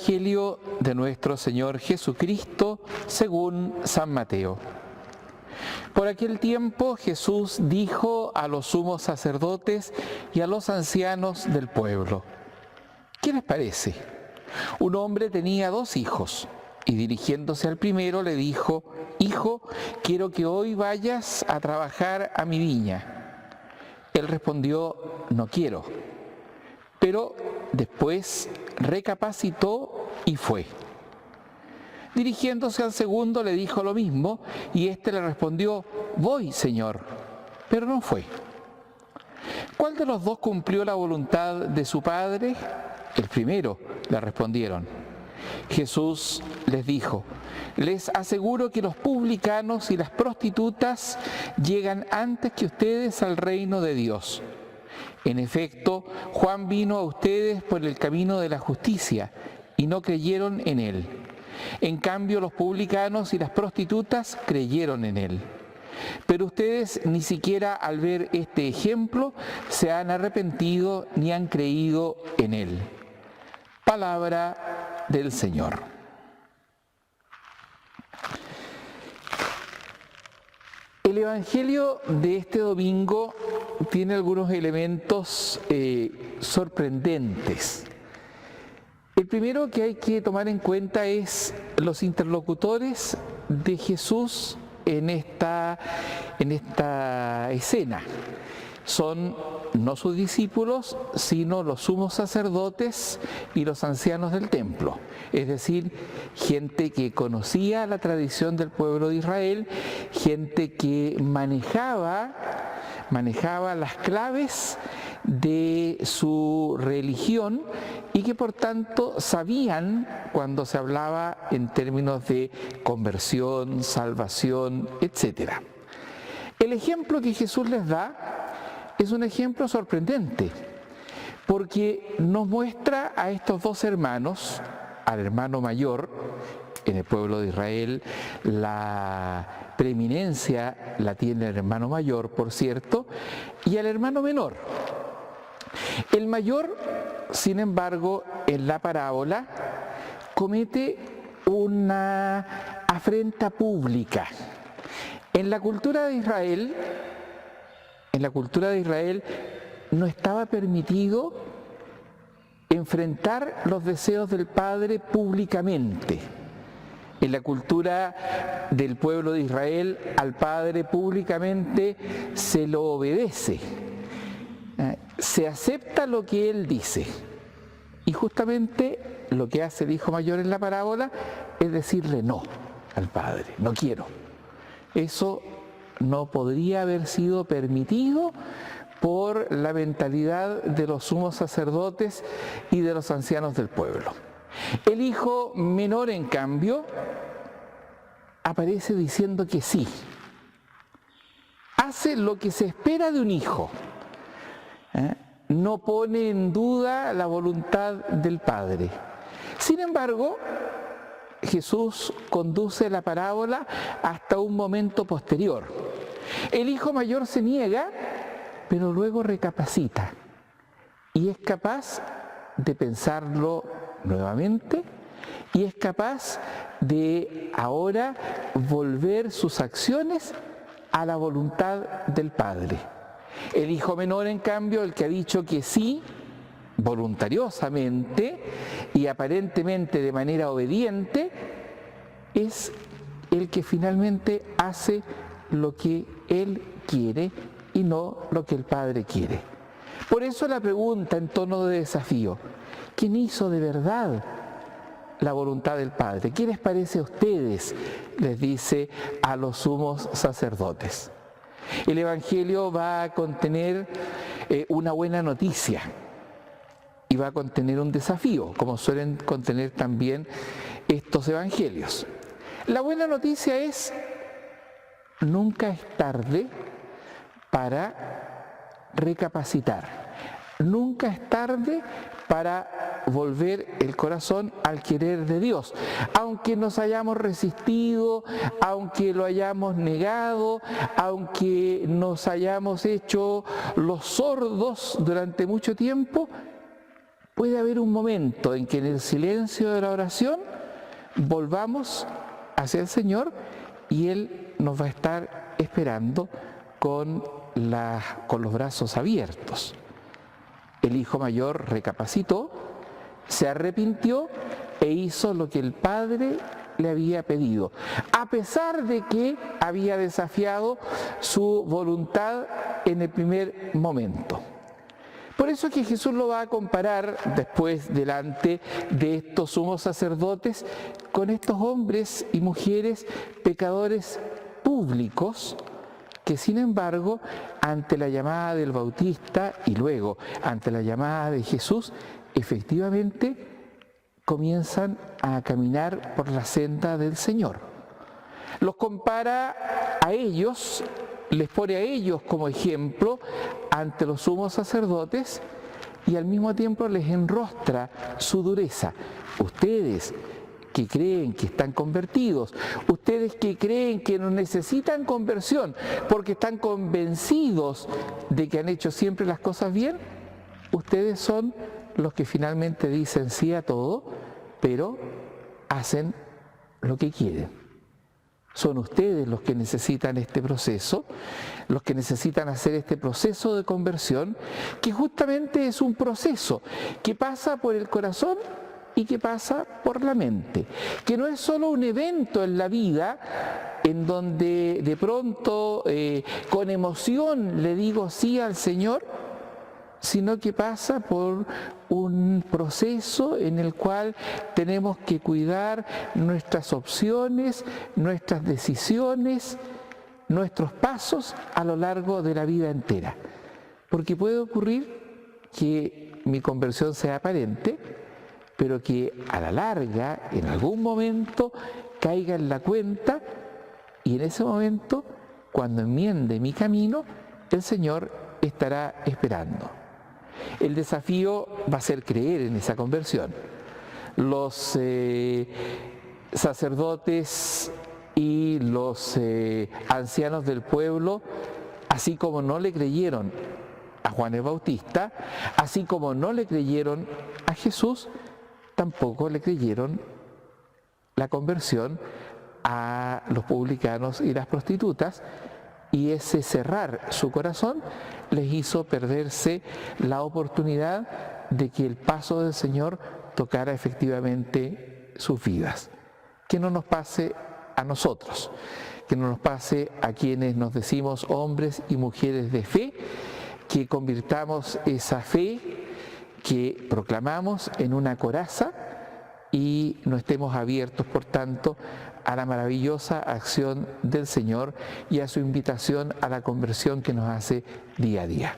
Evangelio de nuestro Señor Jesucristo según San Mateo. Por aquel tiempo Jesús dijo a los sumos sacerdotes y a los ancianos del pueblo: ¿Qué les parece? Un hombre tenía 2 hijos y dirigiéndose al primero le dijo: Hijo, quiero que hoy vayas a trabajar a mi viña. Él respondió: No quiero. Pero después recapacitó y fue. Dirigiéndose al segundo le dijo lo mismo y éste le respondió: Voy, Señor, pero no fue. ¿Cuál de los 2 cumplió la voluntad de su padre? El primero, le respondieron. Jesús les dijo: Les aseguro que los publicanos y las prostitutas llegan antes que ustedes al reino de Dios. En efecto, Juan vino a ustedes por el camino de la justicia y no creyeron en él. En cambio, los publicanos y las prostitutas creyeron en él. Pero ustedes ni siquiera al ver este ejemplo se han arrepentido ni han creído en él. Palabra del Señor. El Evangelio de este domingo tiene algunos elementos sorprendentes. El primero que hay que tomar en cuenta es los interlocutores de Jesús en esta escena. Son no sus discípulos, sino los sumos sacerdotes y los ancianos del templo. Es decir, gente que conocía la tradición del pueblo de Israel, gente que manejaba las claves de su religión y que por tanto sabían cuando se hablaba en términos de conversión, salvación, etc. El ejemplo que Jesús les da es un ejemplo sorprendente, porque nos muestra a estos 2 hermanos, al hermano mayor. En el pueblo de Israel la preeminencia la tiene el hermano mayor, por cierto, y al hermano menor. El mayor, sin embargo, en la parábola comete una afrenta pública. En la cultura de Israel no estaba permitido enfrentar los deseos del padre públicamente. En la cultura del pueblo de Israel, al padre públicamente se lo obedece. Se acepta lo que él dice. Y justamente lo que hace el hijo mayor en la parábola es decirle no al padre: no quiero. Eso no podría haber sido permitido por la mentalidad de los sumos sacerdotes y de los ancianos del pueblo. El hijo menor, en cambio, aparece diciendo que sí. Hace lo que se espera de un hijo. No pone en duda la voluntad del padre. Sin embargo, Jesús conduce la parábola hasta un momento posterior. El hijo mayor se niega, pero luego recapacita y es capaz de pensarlo nuevamente y es capaz de ahora volver sus acciones a la voluntad del Padre. El hijo menor, en cambio, el que ha dicho que sí, voluntariosamente y aparentemente de manera obediente, es el que finalmente hace lo que él quiere y no lo que el Padre quiere. Por eso la pregunta en tono de desafío: ¿quién hizo de verdad la voluntad del Padre? ¿Qué les parece a ustedes?, les dice a los sumos sacerdotes. El Evangelio va a contener una buena noticia y va a contener un desafío, como suelen contener también estos evangelios. La buena noticia es: nunca es tarde para recapacitar. Nunca es tarde para volver el corazón al querer de Dios. Aunque nos hayamos resistido, aunque lo hayamos negado, aunque nos hayamos hecho los sordos durante mucho tiempo, puede haber un momento en que en el silencio de la oración volvamos hacia el Señor y Él nos va a estar esperando con los brazos abiertos. El hijo mayor recapacitó, se arrepintió e hizo lo que el padre le había pedido, a pesar de que había desafiado su voluntad en el primer momento. Por eso es que Jesús lo va a comparar después delante de estos sumos sacerdotes con estos hombres y mujeres pecadores públicos que sin embargo ante la llamada del Bautista y luego ante la llamada de Jesús efectivamente comienzan a caminar por la senda del Señor. Los compara a ellos, les pone a ellos como ejemplo ante los sumos sacerdotes y al mismo tiempo les enrostra su dureza. Ustedes que creen que están convertidos, ustedes que creen que no necesitan conversión porque están convencidos de que han hecho siempre las cosas bien, ustedes son los que finalmente dicen sí a todo, pero hacen lo que quieren. Son ustedes los que necesitan este proceso, los que necesitan hacer este proceso de conversión, que justamente es un proceso que pasa por el corazón y que pasa por la mente, que no es solo un evento en la vida en donde de pronto con emoción le digo sí al Señor, sino que pasa por un proceso en el cual tenemos que cuidar nuestras opciones, nuestras decisiones, nuestros pasos a lo largo de la vida entera. Porque puede ocurrir que mi conversión sea aparente, pero que a la larga, en algún momento, caiga en la cuenta y en ese momento, cuando enmiende mi camino, el Señor estará esperando. El desafío va a ser creer en esa conversión. Los sacerdotes y los ancianos del pueblo, así como no le creyeron a Juan el Bautista, así como no le creyeron a Jesús, tampoco le creyeron la conversión a los publicanos y las prostitutas, y ese cerrar su corazón les hizo perderse la oportunidad de que el paso del Señor tocara efectivamente sus vidas. Que no nos pase a nosotros, que no nos pase a quienes nos decimos hombres y mujeres de fe, que convirtamos esa fe que proclamamos en una coraza y no estemos abiertos, por tanto, a la maravillosa acción del Señor y a su invitación a la conversión que nos hace día a día.